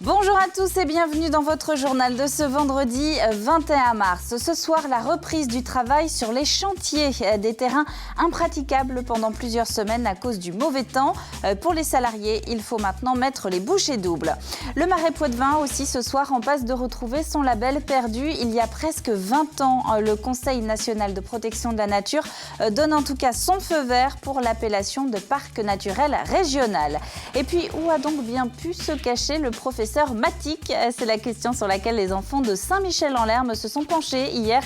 Bonjour à tous et bienvenue dans votre journal de ce vendredi 21 mars. Ce soir, la reprise du travail sur les chantiers, des terrains impraticables pendant plusieurs semaines à cause du mauvais temps. Pour les salariés, il faut maintenant mettre les bouchées doubles. Le Marais Poitevin aussi ce soir en passe de retrouver son label perdu il y a presque 20 ans. Le Conseil national de protection de la nature donne en tout cas son feu vert pour l'appellation de parc naturel régional. Et puis, où a donc bien pu se cacher le professeur Matic? C'est la question sur laquelle les enfants de Saint-Michel-en-Lerme se sont penchés hier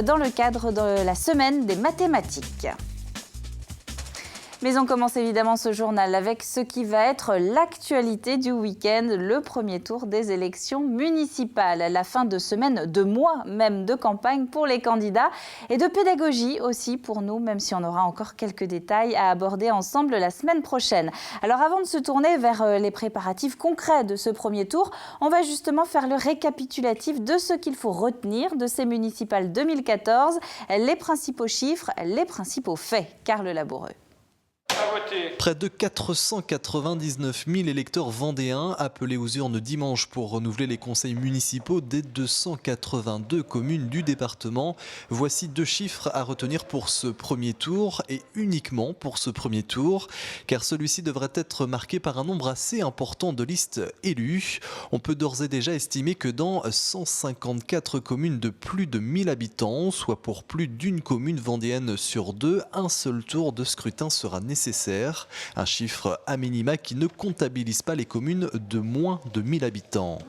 dans le cadre de la semaine des mathématiques. Mais on commence évidemment ce journal avec ce qui va être l'actualité du week-end, le premier tour des élections municipales. La fin de semaine, de mois même de campagne pour les candidats et de pédagogie aussi pour nous, même si on aura encore quelques détails à aborder ensemble la semaine prochaine. Alors avant de se tourner vers les préparatifs concrets de ce premier tour, on va justement faire le récapitulatif de ce qu'il faut retenir de ces municipales 2014, les principaux chiffres, les principaux faits. Carl Laboureux. Près de 499 000 électeurs vendéens appelés aux urnes dimanche pour renouveler les conseils municipaux des 282 communes du département. Voici deux chiffres à retenir pour ce premier tour et uniquement pour ce premier tour, car celui-ci devrait être marqué par un nombre assez important de listes élues. On peut d'ores et déjà estimer que dans 154 communes de plus de 1000 habitants, soit pour plus d'une commune vendéenne sur deux, un seul tour de scrutin sera nécessaire. Un chiffre à minima qui ne comptabilise pas les communes de moins de 1000 habitants.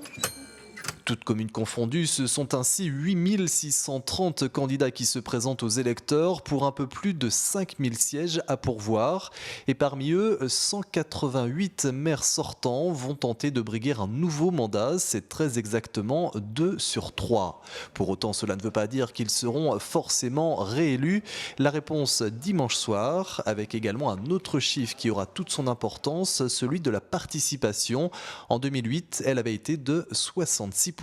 Toutes communes confondues, ce sont ainsi 8630 candidats qui se présentent aux électeurs pour un peu plus de 5000 sièges à pourvoir. Et parmi eux, 188 maires sortants vont tenter de briguer un nouveau mandat. C'est très exactement 2 sur 3. Pour autant, cela ne veut pas dire qu'ils seront forcément réélus. La réponse dimanche soir, avec également un autre chiffre qui aura toute son importance, celui de la participation. En 2008, elle avait été de 66%.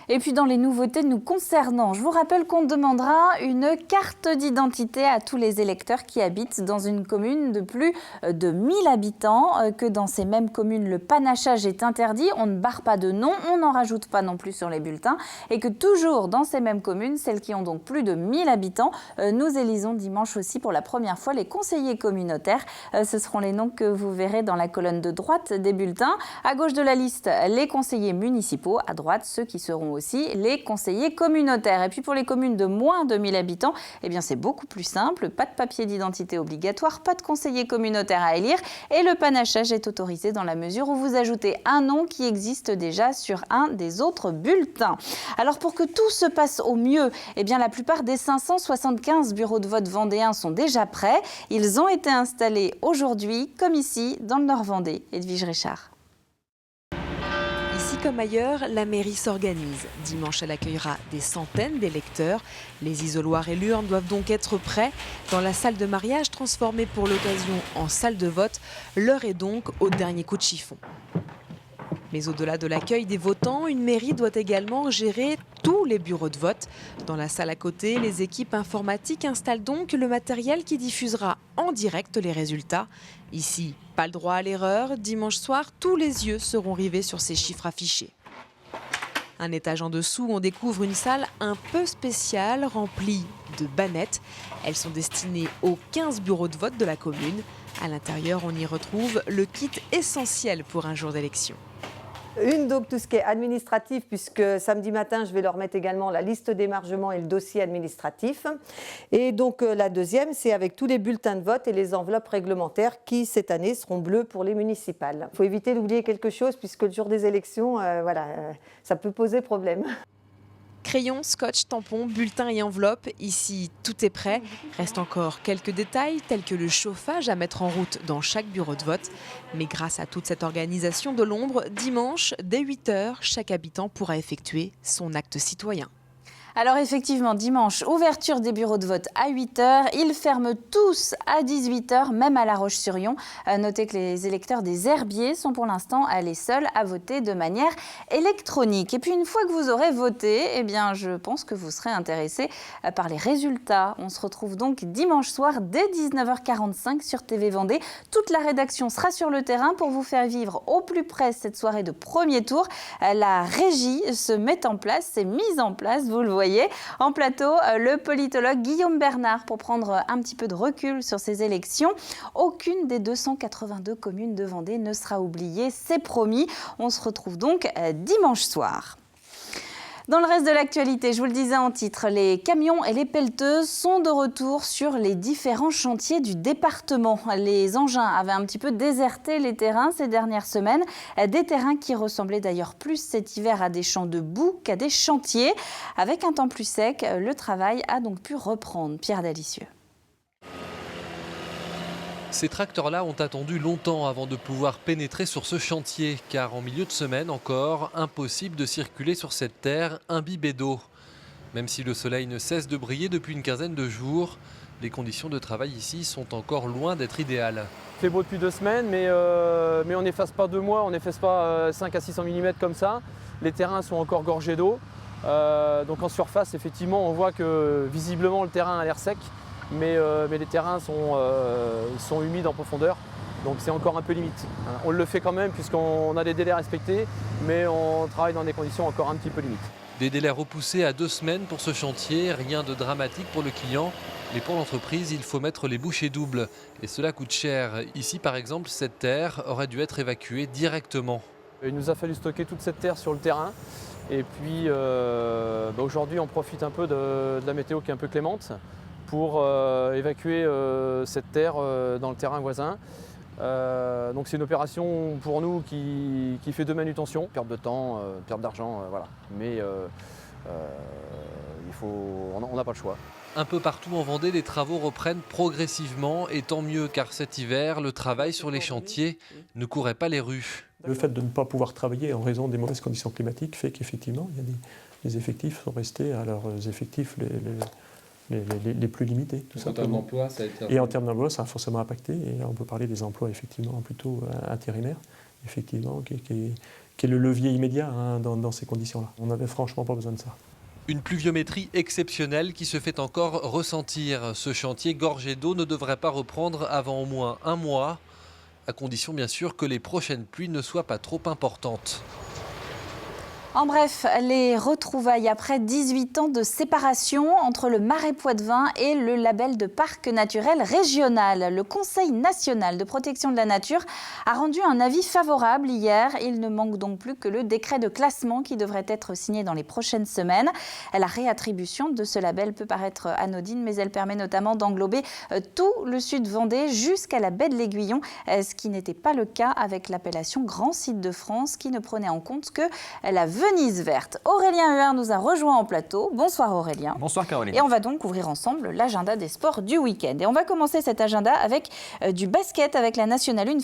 Et puis dans les nouveautés nous concernant, je vous rappelle qu'on demandera une carte d'identité à tous les électeurs qui habitent dans une commune de plus de 1000 habitants, que dans ces mêmes communes le panachage est interdit, on ne barre pas de nom, on n'en rajoute pas non plus sur les bulletins et que toujours dans ces mêmes communes, celles qui ont donc plus de 1000 habitants, nous élisons dimanche aussi pour la première fois les conseillers communautaires. Ce seront les noms que vous verrez dans la colonne de droite des bulletins. À gauche de la liste, les conseillers municipaux, à droite ceux qui seront aussi les conseillers communautaires. Et puis pour les communes de moins de 1000 habitants, eh bien c'est beaucoup plus simple, pas de papier d'identité obligatoire, pas de conseiller communautaire à élire et le panachage est autorisé dans la mesure où vous ajoutez un nom qui existe déjà sur un des autres bulletins. Alors pour que tout se passe au mieux, eh bien la plupart des 575 bureaux de vote vendéens sont déjà prêts. Ils ont été installés aujourd'hui, comme ici, dans le Nord-Vendée. Edwige Richard. Ici comme ailleurs, la mairie s'organise. Dimanche, elle accueillera des centaines d'électeurs. Les isoloirs et l'urne doivent donc être prêts. Dans la salle de mariage transformée pour l'occasion en salle de vote, l'heure est donc au dernier coup de chiffon. Mais au-delà de l'accueil des votants, une mairie doit également gérer tous les bureaux de vote. Dans la salle à côté, les équipes informatiques installent donc le matériel qui diffusera en direct les résultats. Ici, pas le droit à l'erreur. Dimanche soir, tous les yeux seront rivés sur ces chiffres affichés. Un étage en dessous, on découvre une salle un peu spéciale, remplie de bannettes. Elles sont destinées aux 15 bureaux de vote de la commune. À l'intérieur, on y retrouve le kit essentiel pour un jour d'élection. Donc tout ce qui est administratif, puisque samedi matin, je vais leur mettre également la liste d'émargement et le dossier administratif. Et donc la deuxième, c'est avec tous les bulletins de vote et les enveloppes réglementaires qui, cette année, seront bleues pour les municipales. Il faut éviter d'oublier quelque chose, puisque le jour des élections, ça peut poser problème. Crayons, scotch, tampons, bulletins et enveloppes, ici tout est prêt. Reste encore quelques détails tels que le chauffage à mettre en route dans chaque bureau de vote. Mais grâce à toute cette organisation de l'ombre, dimanche, dès 8 h, chaque habitant pourra effectuer son acte citoyen. Alors effectivement, dimanche, ouverture des bureaux de vote à 8h. Ils ferment tous à 18h, même à La Roche-sur-Yon. Notez que les électeurs des Herbiers sont pour l'instant les seuls à voter de manière électronique. Et puis une fois que vous aurez voté, eh bien, je pense que vous serez intéressé par les résultats. On se retrouve donc dimanche soir dès 19h45 sur TV Vendée. Toute la rédaction sera sur le terrain pour vous faire vivre au plus près cette soirée de premier tour. La régie se met en place, s'est mise en place, vous le voyez. En plateau, le politologue Guillaume Bernard pour prendre un petit peu de recul sur ces élections. Aucune des 282 communes de Vendée ne sera oubliée, c'est promis. On se retrouve donc dimanche soir. Dans le reste de l'actualité, je vous le disais en titre, les camions et les pelleteuses sont de retour sur les différents chantiers du département. Les engins avaient un petit peu déserté les terrains ces dernières semaines. Des terrains qui ressemblaient d'ailleurs plus cet hiver à des champs de boue qu'à des chantiers. Avec un temps plus sec, le travail a donc pu reprendre. Pierre Dalicieux. Ces tracteurs-là ont attendu longtemps avant de pouvoir pénétrer sur ce chantier, car en milieu de semaine encore, impossible de circuler sur cette terre imbibée d'eau. Même si le soleil ne cesse de briller depuis une quinzaine de jours, les conditions de travail ici sont encore loin d'être idéales. Il fait beau depuis 2 semaines, mais on n'efface pas 2 mois, on n'efface pas 5 à 600 mm comme ça. Les terrains sont encore gorgés d'eau. Donc en surface, effectivement, on voit que visiblement le terrain a l'air sec. Mais les terrains sont humides en profondeur, donc c'est encore un peu limite. On le fait quand même puisqu'on a des délais à respecter, mais on travaille dans des conditions encore un petit peu limites. Des délais repoussés à 2 semaines pour ce chantier, rien de dramatique pour le client. Mais pour l'entreprise, il faut mettre les bouchées doubles. Et cela coûte cher. Ici, par exemple, cette terre aurait dû être évacuée directement. Il nous a fallu stocker toute cette terre sur le terrain. Et puis aujourd'hui, on profite un peu de la météo qui est un peu clémente pour évacuer cette terre dans le terrain voisin. Donc c'est une opération pour nous qui fait de manutention, perte de temps, perte d'argent, voilà. Mais on n'a pas le choix. Un peu partout en Vendée, les travaux reprennent progressivement et tant mieux car cet hiver, le travail sur les chantiers ne courait pas les rues. Le fait de ne pas pouvoir travailler en raison des mauvaises conditions climatiques fait qu'effectivement, les effectifs sont restés à leurs effectifs les plus limités. Tout en termes d'emploi, ça a été... Et en termes d'emploi, ça a forcément impacté. Et on peut parler des emplois effectivement plutôt intérimaires, effectivement, qui est le levier immédiat dans ces conditions-là. On n'avait franchement pas besoin de ça. Une pluviométrie exceptionnelle qui se fait encore ressentir. Ce chantier gorgé d'eau ne devrait pas reprendre avant au moins 1 mois, à condition bien sûr que les prochaines pluies ne soient pas trop importantes. En bref, les retrouvailles après 18 ans de séparation entre le Marais Poitevin et le label de parc naturel régional. Le Conseil national de protection de la nature a rendu un avis favorable hier. Il ne manque donc plus que le décret de classement qui devrait être signé dans les prochaines semaines. La réattribution de ce label peut paraître anodine, mais elle permet notamment d'englober tout le sud Vendée jusqu'à la baie de l'Aiguillon, ce qui n'était pas le cas avec l'appellation Grand Site de France qui ne prenait en compte que la Venise verte. Aurélien Huard nous a rejoint en plateau. Bonsoir Aurélien. Bonsoir Caroline. Et on va donc couvrir ensemble l'agenda des sports du week-end. Et on va commencer cet agenda avec du basket, avec la Nationale 1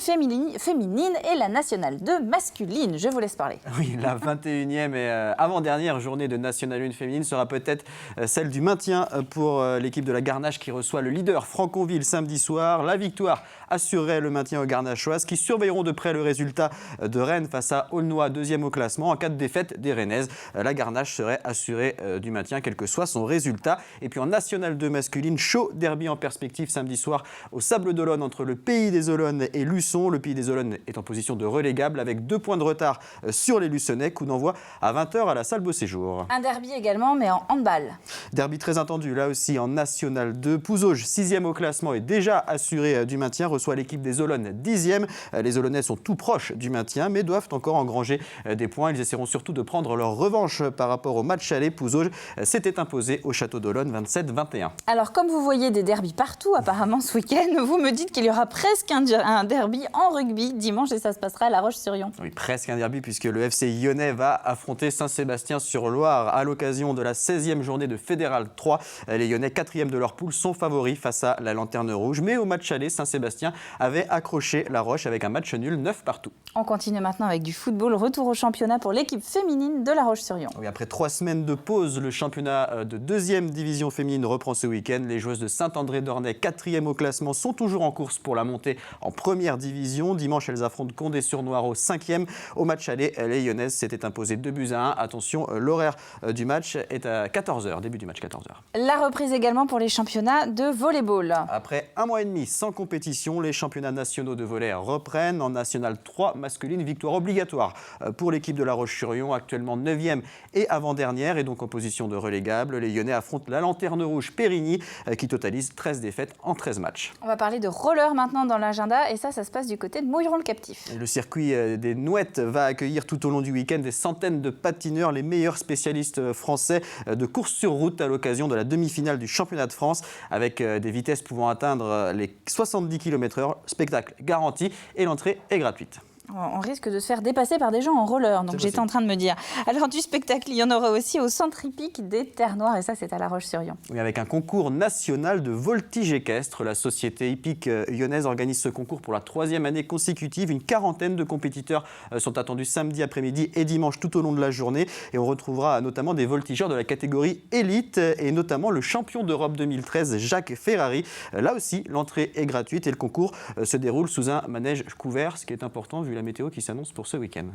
féminine et la Nationale 2 masculine. Je vous laisse parler. Oui, la 21e et avant-dernière journée de Nationale 1 féminine sera peut-être celle du maintien pour l'équipe de la Garnache qui reçoit le leader Franconville samedi soir. La victoire assurerait le maintien aux Garnachoises qui surveilleront de près le résultat de Rennes face à Aulnois, 2e au classement. En cas de défaite des Rennaises, la Garnache serait assurée du maintien quel que soit son résultat. Et puis en Nationale 2 masculine, chaud derby en perspective samedi soir au Sable d'Olonne entre le Pays des Olonnes et Luçon. Le Pays des Olonnes est en position de relégable avec 2 points de retard sur les Luçonnais. Coup d'envoi à 20h à la salle Beauséjour. Un derby également, mais en handball. Derby très attendu là aussi en Nationale 2. Pouzauges, 6e au classement, est déjà assuré du maintien, reçoit l'équipe des Olonnes 10e. Les Olonnais sont tout proches du maintien mais doivent encore engranger des points. Ils essaieront surtout de prendre leur revanche par rapport au match aller. Pouzauges s'était imposé au Château d'Olonne 27-21. Alors comme vous voyez des derbys partout apparemment ce week-end, vous me dites qu'il y aura presque un derby en rugby dimanche et ça se passera à La Roche-sur-Yon. Oui, presque un derby puisque le FC Lyonnais va affronter Saint-Sébastien-sur-Loire à l'occasion de la 16e journée de Fédéral 3. Les Lyonnais, 4e de leur poule, sont favoris face à la Lanterne Rouge. Mais au match aller, Saint-Sébastien avait accroché La Roche avec un match nul 9 partout. On continue maintenant avec du football. Retour au championnat pour l'équipe féminine féminine de La Roche-sur-Yon. Oui, après 3 semaines de pause, le championnat de 2e division féminine reprend ce week-end. Les joueuses de Saint-André-d'Ornay, 4e au classement, sont toujours en course pour la montée en première division. Dimanche, elles affrontent Condé-sur-Noireau, 5e. Au match aller, les Lyonnaises s'étaient imposées 2-1. Attention, l'horaire du match est à 14h, début du match 14h. La reprise également pour les championnats de volley-ball. Après 1 mois et demi sans compétition, les championnats nationaux de volley reprennent. En National 3 masculine, victoire obligatoire pour l'équipe de La Roche-sur-Yon, actuellement 9e et avant-dernière, et donc en position de relégable. Les Lyonnais affrontent la Lanterne Rouge Périgny, qui totalise 13 défaites en 13 matchs. On va parler de roller maintenant dans l'agenda, et ça se passe du côté de Mouilleron-le-Captif. Le circuit des Nouettes va accueillir tout au long du week-end des centaines de patineurs, les meilleurs spécialistes français de course sur route à l'occasion de la demi-finale du championnat de France, avec des vitesses pouvant atteindre les 70 km/h, spectacle garanti, et l'entrée est gratuite. On risque de se faire dépasser par des gens en roller, donc j'étais en train de me dire. Alors du spectacle, il y en aura aussi au centre hippique des Terres Noires, et ça c'est à La Roche-sur-Yon. Oui, avec un concours national de voltige équestre. La société hippique lyonnaise organise ce concours pour la 3e année consécutive. Une quarantaine de compétiteurs sont attendus samedi après-midi et dimanche tout au long de la journée. Et on retrouvera notamment des voltigeurs de la catégorie élite, et notamment le champion d'Europe 2013, Jacques Ferrari. Là aussi, l'entrée est gratuite et le concours se déroule sous un manège couvert, ce qui est important vu la météo qui s'annonce pour ce week-end.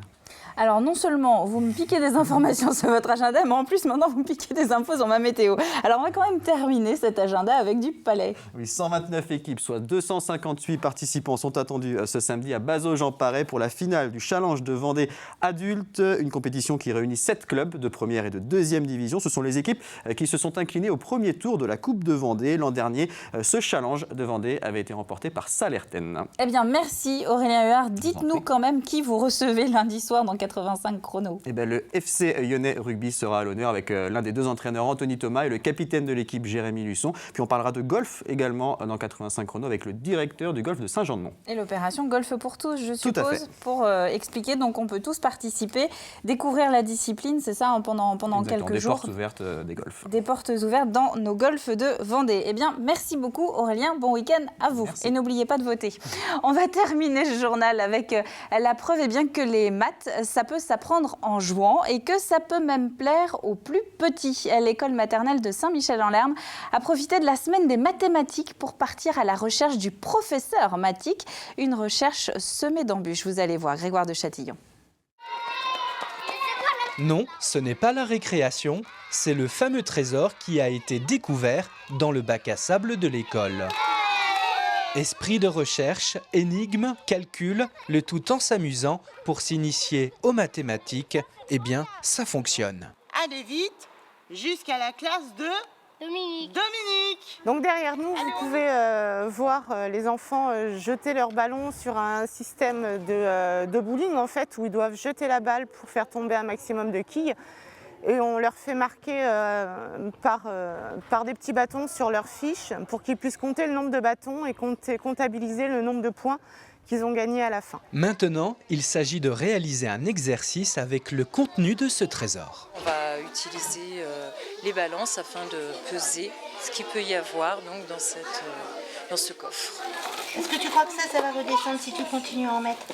Alors non seulement vous me piquez des informations sur votre agenda, mais en plus maintenant vous me piquez des infos sur ma météo. Alors on va quand même terminer cet agenda avec du palais. Oui, 129 équipes, soit 258 participants sont attendus ce samedi à Bazos-Jean-Paret pour la finale du Challenge de Vendée adulte, une compétition qui réunit 7 clubs de première et de deuxième division. Ce sont les équipes qui se sont inclinées au premier tour de la Coupe de Vendée. L'an dernier, ce Challenge de Vendée avait été remporté par Salertaine. Eh bien merci Aurélien Huard, dites-nous quand même qui vous recevez lundi soir dans 85 chrono. Eh bien, le FC Lyonnais Rugby sera à l'honneur avec l'un des 2 entraîneurs, Anthony Thomas, et le capitaine de l'équipe, Jérémy Luçon. Puis on parlera de golf également dans 85 chrono avec le directeur du golf de Saint-Jean-de-Mont. Et l'opération Golf pour tous, je suppose, pour expliquer. Donc on peut tous participer, découvrir la discipline, c'est ça, pendant quelques jours. Des portes ouvertes des golfs. Des portes ouvertes dans nos golfs de Vendée. Eh bien, merci beaucoup Aurélien, bon week-end à vous. Merci. Et n'oubliez pas de voter. On va terminer ce journal avec la preuve que les maths, ça peut s'apprendre en jouant et que ça peut même plaire aux plus petits. L'école maternelle de Saint-Michel-en-Lerme a profité de la semaine des mathématiques pour partir à la recherche du professeur Matic. Une recherche semée d'embûches, vous allez voir. Grégoire de Châtillon. Non, ce n'est pas la récréation, c'est le fameux trésor qui a été découvert dans le bac à sable de l'école. Esprit de recherche, énigmes, calcul, le tout en s'amusant pour s'initier aux mathématiques, eh bien, ça fonctionne. Allez vite, jusqu'à la classe de Dominique. Donc derrière nous, vous pouvez voir les enfants jeter leur ballon sur un système de bowling en fait, où ils doivent jeter la balle pour faire tomber un maximum de quilles. Et on leur fait marquer par des petits bâtons sur leur fiche pour qu'ils puissent compter le nombre de bâtons et comptabiliser le nombre de points qu'ils ont gagnés à la fin. Maintenant, il s'agit de réaliser un exercice avec le contenu de ce trésor. On va utiliser les balances afin de peser ce qu'il peut y avoir donc, dans ce coffre. Est-ce que tu crois que ça va redescendre si tu continues à en mettre?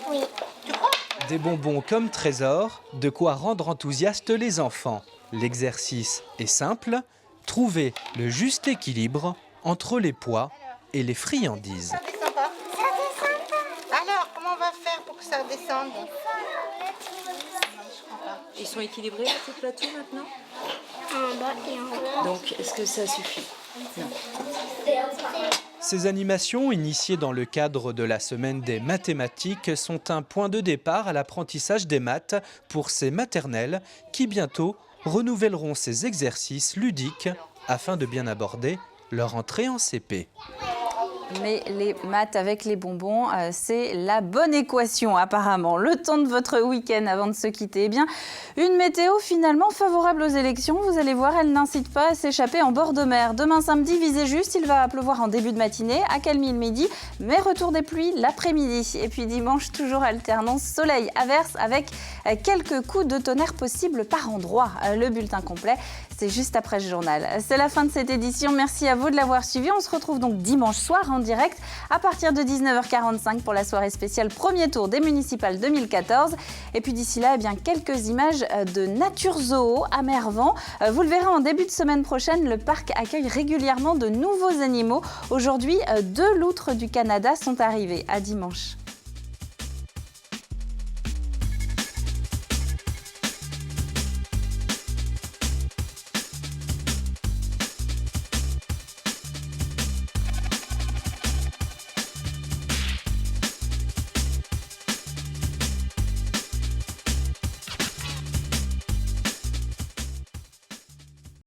Oui. Tu crois? Des bonbons comme trésor, de quoi rendre enthousiastes les enfants. L'exercice est simple, trouver le juste équilibre entre les poids et les friandises. Ça descend pas? Ça descend pas. Alors, comment on va faire pour que ça descende? Ils sont équilibrés ces plateaux maintenant? En bas et en haut. Donc, est-ce que ça suffit? Non. Ces animations, initiées dans le cadre de la semaine des mathématiques, sont un point de départ à l'apprentissage des maths pour ces maternelles qui bientôt renouvelleront ces exercices ludiques afin de bien aborder leur entrée en CP. Mais les maths avec les bonbons, c'est la bonne équation apparemment. Le temps de votre week-end avant de se quitter. Eh bien, une météo finalement favorable aux élections. Vous allez voir, elle n'incite pas à s'échapper en bord de mer. Demain samedi, visez juste, il va pleuvoir en début de matinée, accalmie le midi, mais retour des pluies l'après-midi. Et puis dimanche, toujours alternance soleil-averse avec quelques coups de tonnerre possibles par endroit. Le bulletin complet, C'est juste après ce journal. C'est la fin de cette édition. Merci à vous de l'avoir suivi. On se retrouve donc dimanche soir en direct à partir de 19h45 pour la soirée spéciale premier tour des municipales 2014. Et puis d'ici là, eh bien, quelques images de Nature Zoo à Mervan. Vous le verrez en début de semaine prochaine, le parc accueille régulièrement de nouveaux animaux. Aujourd'hui, 2 loutres du Canada sont arrivées. À dimanche.